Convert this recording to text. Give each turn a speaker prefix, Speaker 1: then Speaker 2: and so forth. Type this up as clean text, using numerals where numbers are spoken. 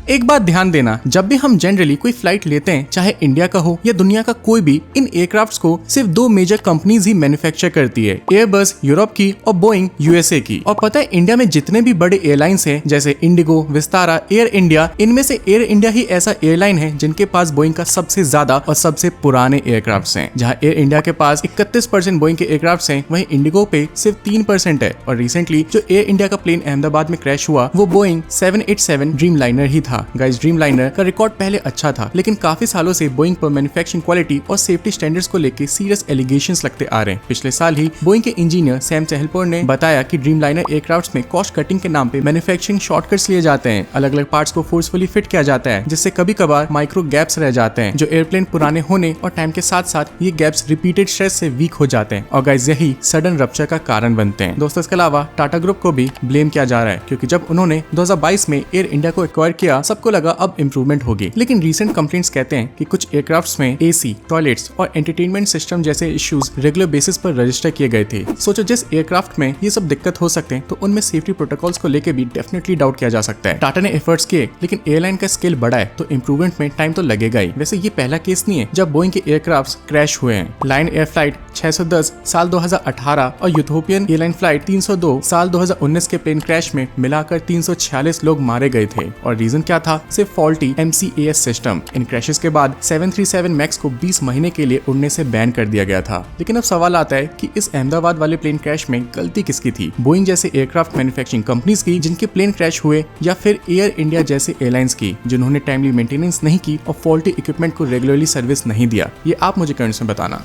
Speaker 1: एक बात ध्यान देना, जब भी हम जनरली कोई फ्लाइट लेते हैं, चाहे इंडिया का हो या दुनिया का कोई भी, इन एयरक्राफ्ट्स को सिर्फ दो मेजर कंपनीज ही मैन्युफैक्चर करती है, एयरबस यूरोप की और बोइंग यूएसए की। और पता है इंडिया में जितने भी बड़े एयरलाइंस हैं जैसे इंडिगो, विस्तारा, एयर इंडिया, इनमें से एयर इंडिया ही ऐसा एयरलाइन है जिनके पास बोइंग का सबसे ज्यादा और सबसे पुराने एयरक्राफ्ट हैं। जहां एयर इंडिया के पास 31% बोइंग के एयरक्राफ्ट हैं, वहीं इंडिगो पे सिर्फ 3% है। और रिसेंटली जो एयर इंडिया का प्लेन अहमदाबाद में क्रैश हुआ वो बोइंग 787 ड्रीमलाइनर ही था। गाइस, ड्रीमलाइनर का रिकॉर्ड पहले अच्छा था, लेकिन काफी सालों से बोइंग पर मैन्युफैक्चरिंग क्वालिटी और सेफ्टी स्टैंडर्ड्स को लेकर सीरियस एलिगेशंस लगते आ रहे हैं। पिछले साल ही बोइंग के इंजीनियर सैम चहलपुर ने बताया कि ड्रीमलाइनर एयरक्राफ्ट्स में कॉस्ट कटिंग के नाम पे मैन्युफैक्चरिंग शॉर्टकट्स लिए जाते हैं, अलग अलग पार्ट्स को फोर्सफुली फिट किया जाता है, जिससे कभी कभार माइक्रो गैप्स रह जाते हैं, जो एयरप्लेन पुराने होने और टाइम के साथ साथ ये गैप्स रिपीटेड स्ट्रेस से वीक हो जाते हैं और गाइस यही सडन रप्चर का कारण बनते हैं। दोस्तों, इसके अलावा टाटा ग्रुप को भी ब्लेम किया जा रहा है, क्योंकि जब उन्होंने 2022 में एयर इंडिया को एक्वायर किया, सबको लगा अब इंप्रूवमेंट होगी, लेकिन रीसेंट कंप्लेंट्स कहते हैं कि कुछ एयरक्राफ्ट्स में एसी, टॉयलेट्स और एंटरटेनमेंट सिस्टम जैसे इश्यूज रेगुलर बेसिस पर रजिस्टर किए गए थे। सोचो, जिस एयरक्राफ्ट में ये सब दिक्कत हो सकते हैं तो उनमें सेफ्टी प्रोटोकॉल्स को लेकर भी डेफिनेटली डाउट किया जा सकता है। टाटा ने एफर्ट्स किए, लेकिन एयरलाइन का स्केल बड़ा है तो इंप्रूवमेंट में टाइम तो लगेगा ही। वैसे ये पहला केस नहीं है जब बोइंग के एयरक्राफ्ट क्रैश हुए हैं। लायन एयर फ्लाइट 610 साल 2018 और यूथोपियन एयरलाइन फ्लाइट 302 साल 2019 के प्लेन क्रैश में मिलाकर 346 लोग मारे गए थे। और रीजन क्या था? सिर्फ फॉल्टी MCAS सिस्टम। इन क्रैशेस के बाद 737 मैक्स को 20 महीने के लिए उड़ने से बैन कर दिया गया था। लेकिन अब सवाल आता है कि इस अहमदाबाद वाले प्लेन क्रैश में गलती किसकी थी? बोइंग जैसे एयरक्राफ्ट मैन्युफैक्चरिंग कंपनीज की जिनके प्लेन क्रैश हुए, या फिर एयर इंडिया जैसे एयरलाइंस की जिन्होंने टाइमली मेंटेनेंस नहीं की और फॉल्टी इक्विपमेंट को रेगुलरली सर्विस नहीं दिया? ये आप मुझे कमेंट्स में बताना।